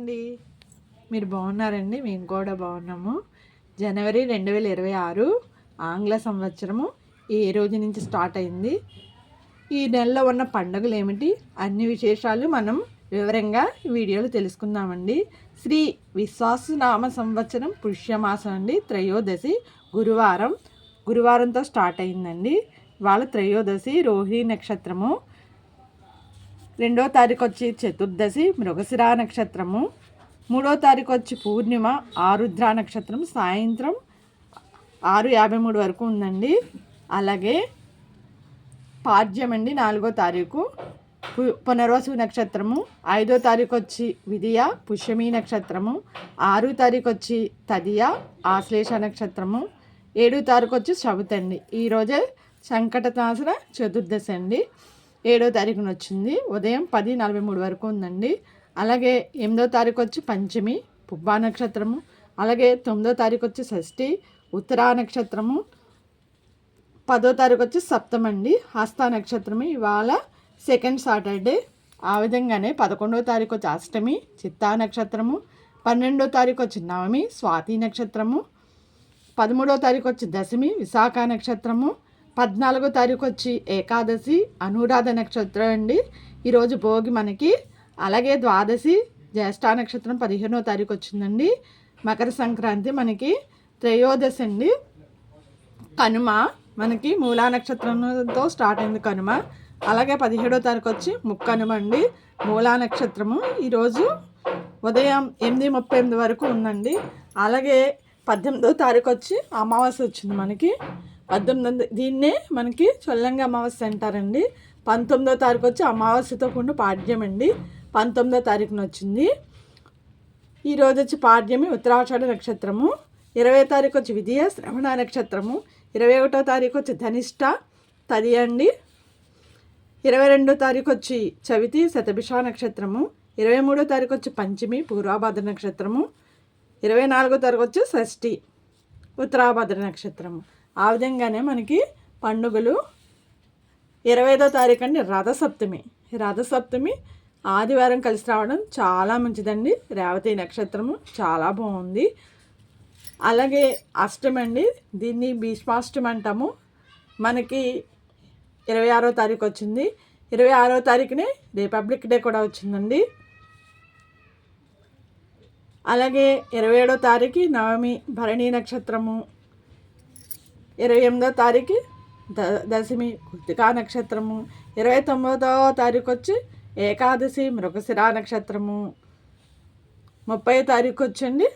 అండి. మీరు బాగున్నారండి? మేము కూడా బాగున్నాము. జనవరి 2026 ఆంగ్ల సంవత్సరము ఈ రోజు నుంచి స్టార్ట్ అయింది. ఈ నెలలో ఉన్న పండుగలు ఏమిటి అన్ని విశేషాలు మనం వివరంగా ఈ వీడియోలో తెలుసుకుందామండి. శ్రీ విశ్వాసనామ సంవత్సరం పుష్యమాసం అండి. త్రయోదశి గురువారంతో స్టార్ట్ అయిందండి. వాళ్ళ త్రయోదశి రోహిణి నక్షత్రము. 2వ తారీఖు వచ్చి చతుర్దశి మృగశిర నక్షత్రము. 3వ తారీఖు వచ్చి పూర్ణిమ ఆరుద్ర నక్షత్రం సాయంత్రం 6:53 వరకు ఉందండి. అలాగే పాడ్యం అండి 4వ తారీఖు పునర్వసు నక్షత్రము. 5వ తారీఖు వచ్చి విధియ పుష్యమి నక్షత్రము. 6వ తారీఖు వచ్చి తదియ ఆశ్లేష నక్షత్రము. 7వ తారీఖు వచ్చి చవితి అండి. ఈరోజే సంకటనాశన చతుర్దశి అండి. 7వ తారీఖున వచ్చింది. ఉదయం 10:43 వరకు ఉందండి. అలాగే 8వ తారీఖు వచ్చి పంచమి పుబ్బా నక్షత్రము. అలాగే 9వ తారీఖు వచ్చి షష్ఠి ఉత్తరా నక్షత్రము. 10వ తారీఖు వచ్చి సప్తమండి హస్త నక్షత్రము. ఇవాళ సెకండ్ సాటర్డే. ఆ విధంగానే 11వ తారీఖు వచ్చి అష్టమి చిత్తా నక్షత్రము. 12వ తారీఖు వచ్చి నవమి స్వాతి నక్షత్రము. 13వ తారీఖు వచ్చి దశమి విశాఖ నక్షత్రము. 14వ తారీఖు వచ్చి ఏకాదశి అనురాధ నక్షత్రం అండి. ఈరోజు భోగి మనకి. అలాగే ద్వాదశి జ్యేష్ఠ నక్షత్రం 15వ తారీఖు వచ్చిందండి. మకర సంక్రాంతి మనకి త్రయోదశి అండి. కనుమ మనకి మూలా నక్షత్రంతో స్టార్ట్ అయింది కనుమ. అలాగే 17వ తారీఖు వచ్చి ముక్కనుమ అండి. మూలా నక్షత్రము ఈరోజు ఉదయం 8:38 వరకు ఉందండి. అలాగే 18వ తారీఖు వచ్చి అమావాస్య వచ్చింది మనకి. 18 దీన్నే మనకి చొల్లంగా అమావాస్య అంటారండి. 19వ తారీఖు వచ్చి అమావాస్యతో కూడిన పాడ్యం అండి. 19వ తారీఖున వచ్చింది. ఈరోజు వచ్చి పాడ్యమి ఉత్తరాషాఢ నక్షత్రము. 20వ తారీఖు వచ్చి విధియ శ్రవణ నక్షత్రము. 21వ తారీఖు వచ్చి ధనిష్ట తది అండి. 22వ తారీఖు వచ్చి చవితి శతభిష నక్షత్రము. 23వ తారీఖు వచ్చి పంచమి పూర్వభద్ర నక్షత్రము. 24వ తారీఖు వచ్చి షష్ఠి ఉత్తరాభద్ర నక్షత్రము. ఆ విధంగానే మనకి పండుగలు 25వ తారీఖు అండి రథసప్తమి. రథసప్తమి ఆదివారం కలిసి రావడం చాలా మంచిదండి. రేవతి నక్షత్రము చాలా బాగుంది. అలాగే అష్టమి అండి. దీన్ని భీష్మాష్టమి అంటాము. మనకి 26వ తారీఖు వచ్చింది. 26వ తారీఖునే రిపబ్లిక్ డే కూడా వచ్చిందండి. అలాగే 27వ తారీఖు నవమి భరణి నక్షత్రము. 28వ తారీఖు దశమి కృతికా నక్షత్రము. 29వ తారీఖు వచ్చి ఏకాదశి మృగశిర నక్షత్రము. 30వ తారీఖు వచ్చండి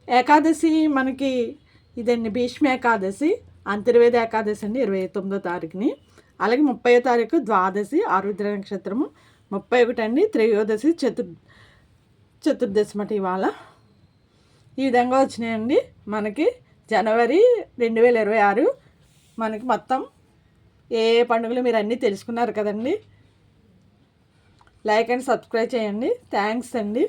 ఏకాదశి మనకి ఇదండి భీష్మ ఏకాదశి అంతర్వేద ఏకాదశి అండి 29వ తారీఖుని. అలాగే 30వ తారీఖు ద్వాదశి ఆరుద్ర నక్షత్రము. 31 అండి త్రయోదశి చతుర్దశి మాట ఇవాళ. ఈ విధంగా వచ్చినాయండి మనకి జనవరి 2026 మనకి మొత్తం ఏ పండుగలు మీరు అన్నీ తెలుసుకున్నారు కదండి. లైక్ అండ్ సబ్స్క్రైబ్ చేయండి. థ్యాంక్స్ అండి.